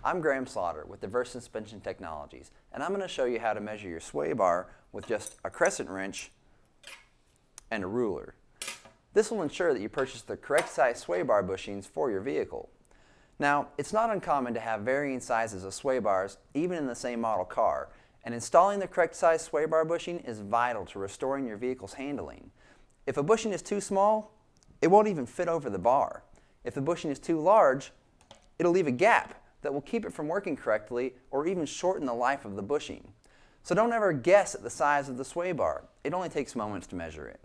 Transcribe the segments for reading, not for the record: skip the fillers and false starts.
I'm Graham Slaughter with Diverse Suspension Technologies, and I'm going to show you how to measure your sway bar with just a crescent wrench and a ruler. This will ensure that you purchase the correct size sway bar bushings for your vehicle. Now, it's not uncommon to have varying sizes of sway bars even in the same model car, and installing the correct size sway bar bushing is vital to restoring your vehicle's handling. If a bushing is too small, it won't even fit over the bar. If the bushing is too large, it'll leave a gap that will keep it from working correctly or even shorten the life of the bushing. So don't ever guess at the size of the sway bar. It only takes moments to measure it.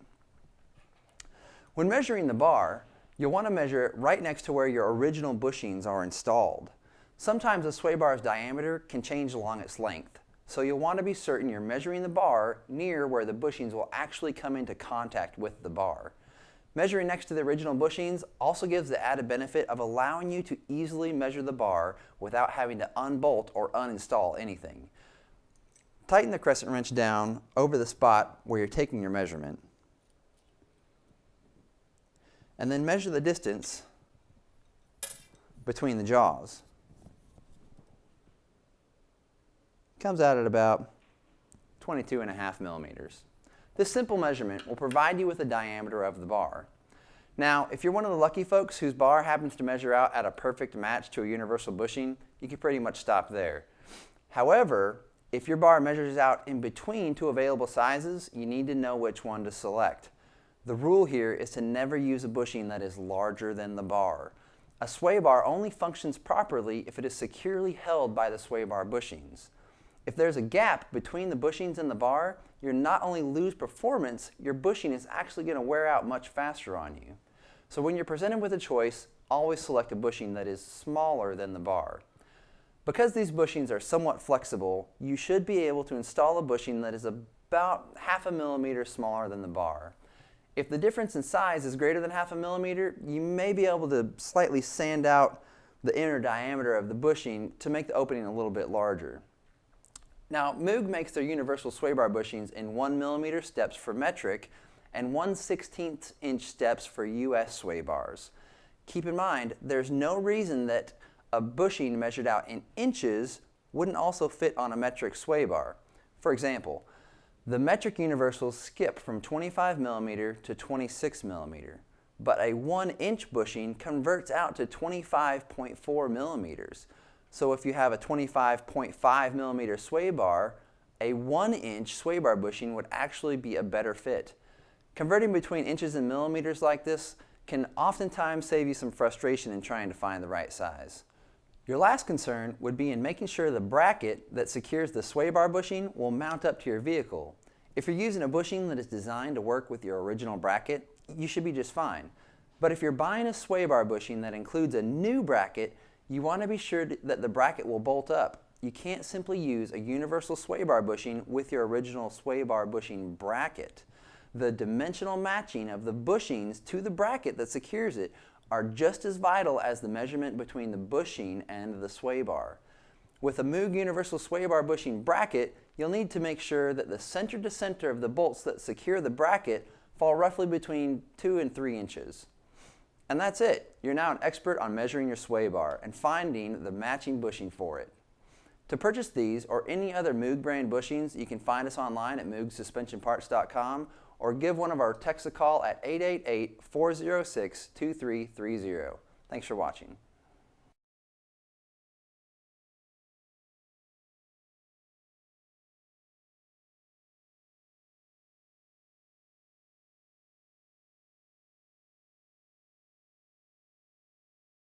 When measuring the bar, you'll want to measure it right next to where your original bushings are installed. Sometimes a sway bar's diameter can change along its length, so you'll want to be certain you're measuring the bar near where the bushings will actually come into contact with the bar. Measuring next to the original bushings also gives the added benefit of allowing you to easily measure the bar without having to unbolt or uninstall anything. Tighten the crescent wrench down over the spot where you're taking your measurement, and then measure the distance between the jaws. Comes out at about 22.5 millimeters. This simple measurement will provide you with the diameter of the bar. Now, if you're one of the lucky folks whose bar happens to measure out at a perfect match to a universal bushing, you can pretty much stop there. However, if your bar measures out in between two available sizes, you need to know which one to select. The rule here is to never use a bushing that is larger than the bar. A sway bar only functions properly if it is securely held by the sway bar bushings. If there's a gap between the bushings and the bar, you'll not only lose performance, your bushing is actually going to wear out much faster on you. So when you're presented with a choice, always select a bushing that is smaller than the bar. Because these bushings are somewhat flexible, you should be able to install a bushing that is about 0.5 millimeter smaller than the bar. If the difference in size is greater than 0.5 millimeter, you may be able to slightly sand out the inner diameter of the bushing to make the opening a little bit larger. Now, Moog makes their universal sway bar bushings in 1 millimeter steps for metric and 1/16 inch steps for US sway bars. Keep in mind, there's no reason that a bushing measured out in inches wouldn't also fit on a metric sway bar. For example, the metric universals skip from 25 millimeter to 26 millimeter, but a 1-inch bushing converts out to 25.4 millimeters. So if you have a 25.5 millimeter sway bar, a 1-inch sway bar bushing would actually be a better fit. Converting between inches and millimeters like this can oftentimes save you some frustration in trying to find the right size. Your last concern would be in making sure the bracket that secures the sway bar bushing will mount up to your vehicle. If you're using a bushing that is designed to work with your original bracket, you should be just fine. But if you're buying a sway bar bushing that includes a new bracket, you want to be sure that the bracket will bolt up. You can't simply use a universal sway bar bushing with your original sway bar bushing bracket. The dimensional matching of the bushings to the bracket that secures it are just as vital as the measurement between the bushing and the sway bar. With a Moog universal sway bar bushing bracket, you'll need to make sure that the center to center of the bolts that secure the bracket fall roughly between 2 and 3 inches. And that's it. You're now an expert on measuring your sway bar and finding the matching bushing for it. To purchase these or any other Moog brand bushings, you can find us online at moogsuspensionparts.com or give one of our techs a call at 888-406-2330. Thanks for watching.